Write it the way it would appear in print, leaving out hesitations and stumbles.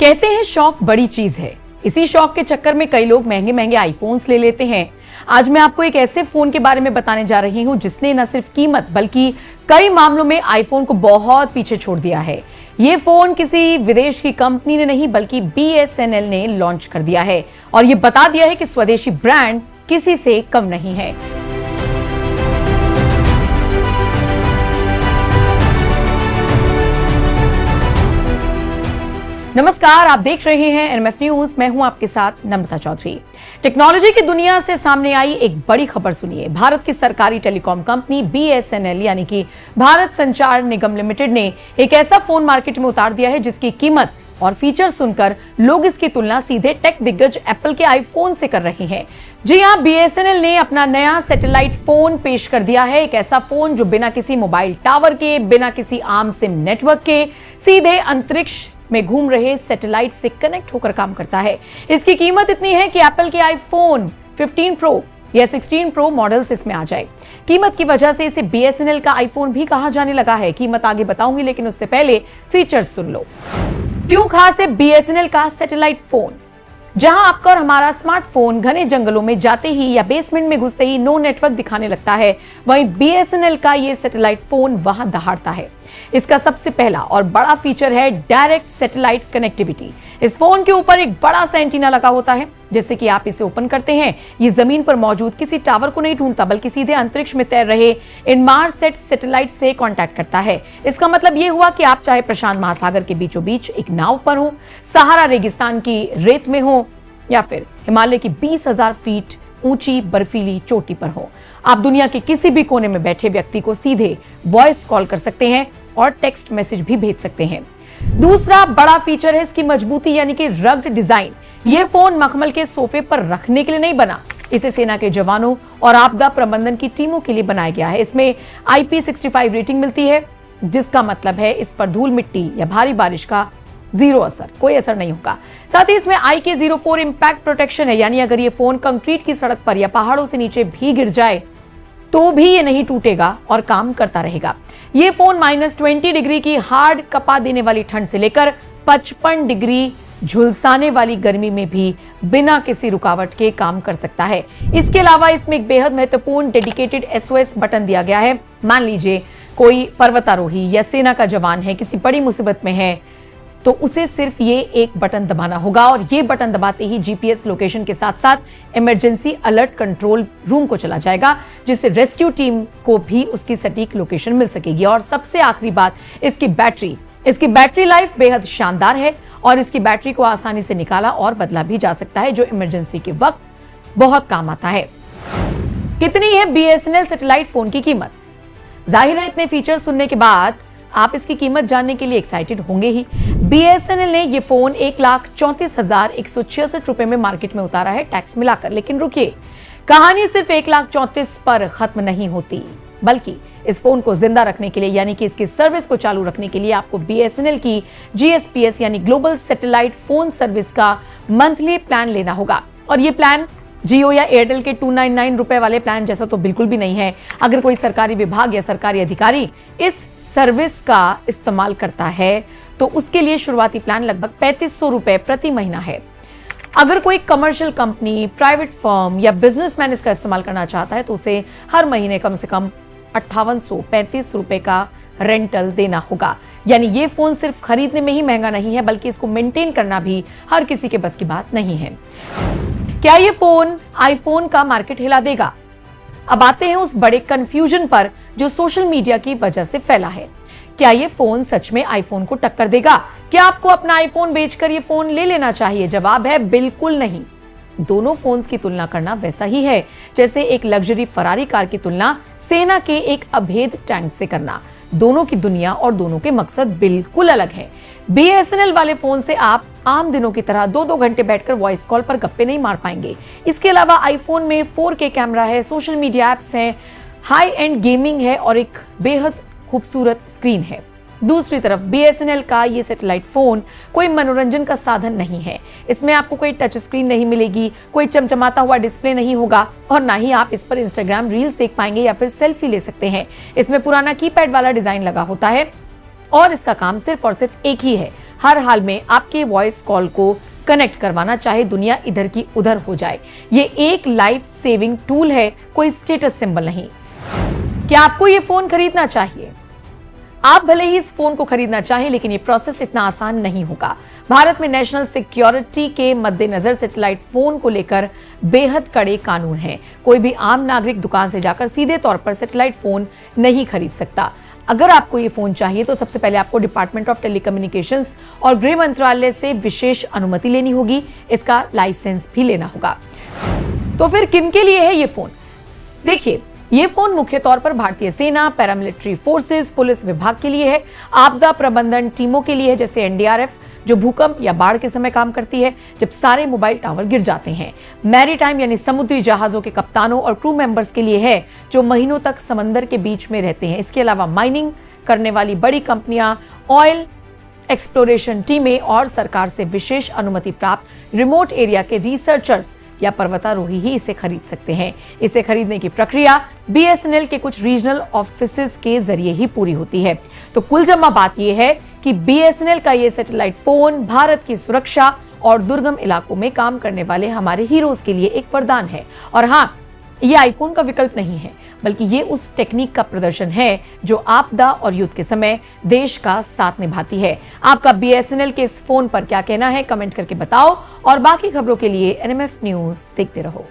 कहते हैं शौक बड़ी चीज है। इसी शौक के चक्कर में कई लोग महंगे महंगे आईफोन्स ले लेते हैं। आज मैं आपको एक ऐसे फोन के बारे में बताने जा रही हूं जिसने न सिर्फ कीमत बल्कि कई मामलों में आईफोन को बहुत पीछे छोड़ दिया है। ये फोन किसी विदेश की कंपनी ने नहीं बल्कि BSNL ने लॉन्च कर दिया है और ये बता दिया है कि स्वदेशी ब्रांड किसी से कम नहीं है। नमस्कार, आप देख रहे हैं NMF न्यूज। मैं हूं आपके साथ नम्रता चौधरी। टेक्नोलॉजी की दुनिया से सामने आई एक बड़ी खबर सुनिए। भारत की सरकारी टेलीकॉम कंपनी BSNL यानी कि भारत संचार निगम लिमिटेड ने एक ऐसा फोन मार्केट में उतार दिया है जिसकी कीमत और फीचर सुनकर लोग इसकी तुलना सीधे टेक दिग्गज एप्पल के आईफोन से कर रहे हैं। जी हां, BSNL ने अपना नया सैटेलाइट फोन पेश कर दिया है। एक ऐसा फोन जो बिना किसी मोबाइल टावर के, बिना किसी आम सिम नेटवर्क के सीधे अंतरिक्ष में घूम रहे सैटेलाइट से कनेक्ट होकर काम करता है। इसकी कीमत इतनी है कि एप्पल के आईफोन 15 प्रो या 16 प्रो मॉडल्स इसमें आ जाए। कीमत की वजह से इसे BSNL का आईफोन भी कहा जाने लगा है। कीमत आगे बताऊंगी, लेकिन उससे पहले फीचर्स सुन लो। क्यों खास है BSNL का सैटेलाइट फोन? जहां आपका और हमारा स्मार्टफोन घने जंगलों में जाते ही या बेसमेंट में घुसते ही नो नेटवर्क दिखाने लगता है, वहीं BSNL का ये सैटेलाइट फोन वहां दहाड़ता है। इसका सबसे पहला और बड़ा फीचर है डायरेक्ट सैटेलाइट कनेक्टिविटी। इस फोन के ऊपर एक बड़ा सा एंटीना लगा होता है। जैसे कि आप इसे ओपन करते हैं, ये जमीन पर मौजूद किसी टावर को नहीं ढूंढता बल्कि सीधे अंतरिक्ष में तैर रहे इनमारसेट सैटेलाइट से कांटेक्ट करता है। इसका मतलब ये हुआ कि आप चाहे प्रशांत महासागर के बीचों बीच एक नाव पर हो, सहारा रेगिस्तान की रेत में हो या फिर हिमालय की 20,000 फीट ऊंची बर्फीली चोटी पर हो, आप दुनिया के किसी भी कोने में बैठे व्यक्ति को सीधे वॉइस कॉल कर सकते हैं और टेक्स्ट मैसेज भी भेज सकते हैं। दूसरा बड़ा फीचर है इसकी मजबूती यानी कि रग्ड डिजाइन। यह फोन मखमल के सोफे पर रखने के लिए नहीं बना, इसे सेना के जवानों और आपदा प्रबंधन की टीमों के लिए बनाया गया है। इसमें IP65 रेटिंग मिलती है, जिसका मतलब है इस पर धूल मिट्टी या भारी बारिश का कोई असर नहीं होगा। साथ ही इसमें IK04 इंपैक्ट प्रोटेक्शन है, यानी अगर ये फोन कंक्रीट की सड़क पर या पहाड़ों से नीचे भी गिर जाए तो भी ये नहीं टूटेगा और काम करता रहेगा। ये फोन -20 डिग्री की हार्ड कपा देने वाली ठंड से लेकर 55 डिग्री झुलसाने वाली गर्मी में भी बिना किसी रुकावट के काम कर सकता है। इसके अलावा इसमें एक बेहद महत्वपूर्ण डेडिकेटेड SOS बटन दिया गया है। मान लीजिए कोई पर्वतारोही या सेना का जवान है, किसी बड़ी मुसीबत में है, तो उसे सिर्फ ये एक बटन दबाना होगा और ये बटन दबाते ही GPS लोकेशन के साथ साथ इमरजेंसी अलर्ट कंट्रोल रूम को चला जाएगा, जिससे रेस्क्यू टीम को भी उसकी सटीक लोकेशन मिल सकेगी। और सबसे आखिरी बात, इसकी बैटरी लाइफ बेहद शानदार है और इसकी बैटरी को आसानी से निकाला और बदला भी जा सकता है, जो इमरजेंसी के वक्त बहुत काम आता है। कितनी है BSNL सैटेलाइट फोन की कीमत? जाहिर है इतने फीचर सुनने के बाद आप इसकी कीमत जानने के लिए एक्साइटेड होंगे ही। BSNL ने ये फोन 1,34,166 रुपए में मार्केट में उतारा है, टैक्स मिलाकर। लेकिन रुकिए, कहानी सिर्फ 1,34,000 पर खत्म नहीं होती, बल्कि इस फोन को जिंदा रखने के लिए यानी कि इसकी सर्विस को चालू रखने के लिए आपको BSNL की GSPS यानी ग्लोबल सैटेलाइट फोन सर्विस का मंथली प्लान लेना होगा। और ये प्लान जियो या एयरटेल के 299 रुपए वाले प्लान जैसा तो बिल्कुल भी नहीं है। अगर कोई सरकारी विभाग या सरकारी अधिकारी इस सर्विस का इस्तेमाल करता है तो उसके लिए शुरुआती प्लान लगभग 3500 रुपए प्रति महीना है। अगर कोई कमर्शियल कंपनी, प्राइवेट फर्म या बिजनेसमैन इसका इस्तेमाल करना चाहता है तो उसे हर महीने कम से कम 5835 रुपए का रेंटल देना होगा। यानी ये फोन सिर्फ खरीदने में ही महंगा नहीं है, बल्कि इसको मेंटेन करना भी हर किसी के बस की बात नहीं है। क्या ये फोन आईफोन का मार्केट हिला देगा? अब आते हैं उस बड़े कंफ्यूजन पर जो सोशल मीडिया की वजह से फैला है। क्या ये फोन सच में आईफोन को टक्कर देगा? क्या आपको अपना आईफोन बेचकर ये फोन ले लेना चाहिए? जवाब है बिल्कुल नहीं। दोनों फोन्स की तुलना करना वैसा ही है जैसे एक लग्जरी फरारी कार की तुलना सेना के एक अभेद टैंक से करना। दोनों की दुनिया और दोनों के मकसद बिल्कुल अलग है। BSNL वाले फोन से आप आम दिनों की तरह 2-2 घंटे बैठकर वॉइस कॉल पर गप्पे नहीं मार पाएंगे। इसके अलावा आईफोन में 4K कैमरा है, सोशल मीडिया एप्स हैं, हाई एंड गेमिंग है और एक बेहद खूबसूरत स्क्रीन है। दूसरी तरफ BSNL का ये सैटेलाइट फोन कोई मनोरंजन का साधन नहीं है। इसमें आपको कोई टच स्क्रीन नहीं मिलेगी, कोई चमचमाता हुआ डिस्प्ले नहीं होगा और ना ही आप इस पर इंस्टाग्राम रील्स देख पाएंगे या फिर सेल्फी ले सकते हैं। इसमें पुराना कीपैड वाला डिजाइन लगा होता है और इसका काम सिर्फ और सिर्फ एक ही है, हर हाल में आपके वॉइस कॉल को कनेक्ट करवाना, चाहे दुनिया इधर की उधर हो जाए। ये एक लाइफ सेविंग टूल है, कोई स्टेटस सिंबल नहीं। क्या आपको ये फोन खरीदना चाहिए? आप भले ही इस फोन को खरीदना चाहें, लेकिन ये प्रोसेस इतना आसान नहीं होगा। भारत में नेशनल सिक्योरिटी के मद्देनजर सैटेलाइट फोन को लेकर बेहद कड़े कानून हैं। कोई भी आम नागरिक दुकान से जाकर सीधे तौर पर सैटेलाइट फोन नहीं खरीद सकता। अगर आपको ये फोन चाहिए तो सबसे पहले आपको डिपार्टमेंट ऑफ टेलीकम्युनिकेशंस और गृह मंत्रालय से विशेष अनुमति लेनी होगी। इसका लाइसेंस भी लेना होगा। तो फिर किनके लिए है ये फोन? देखिए, ये फोन मुख्य तौर पर भारतीय सेना, पैरामिलिट्री फोर्सेस, पुलिस विभाग के लिए है, आपदा प्रबंधन टीमों के लिए है, जैसे एनडीआरएफ जो भूकंप या बाढ़ के समय काम करती है जब सारे मोबाइल टावर गिर जाते हैं, मैरीटाइम यानी समुद्री जहाजों के कप्तानों और क्रू मेंबर्स के लिए है जो महीनों तक समंदर के बीच में रहते हैं। इसके अलावा माइनिंग करने वाली बड़ी कंपनियां, ऑयल एक्सप्लोरेशन टीमें और सरकार से विशेष अनुमति प्राप्त रिमोट एरिया के रिसर्चर्स या पर्वतारोही ही इसे खरीद सकते हैं। इसे खरीदने की प्रक्रिया बीएसएनएल के कुछ रीजनल ऑफिसेज के जरिए ही पूरी होती है। तो कुल जमा बात यह है कि बीएसएनएल का ये सैटेलाइट फोन भारत की सुरक्षा और दुर्गम इलाकों में काम करने वाले हमारे हीरोज के लिए एक वरदान है। और हाँ, ये आईफोन का विकल्प नहीं है, बल्कि ये उस टेक्निक का प्रदर्शन है जो आपदा और युद्ध के समय देश का साथ निभाती है। आपका बीएसएनएल के इस फोन पर क्या कहना है, कमेंट करके बताओ। और बाकी खबरों के लिए एनएमएफ न्यूज देखते रहो।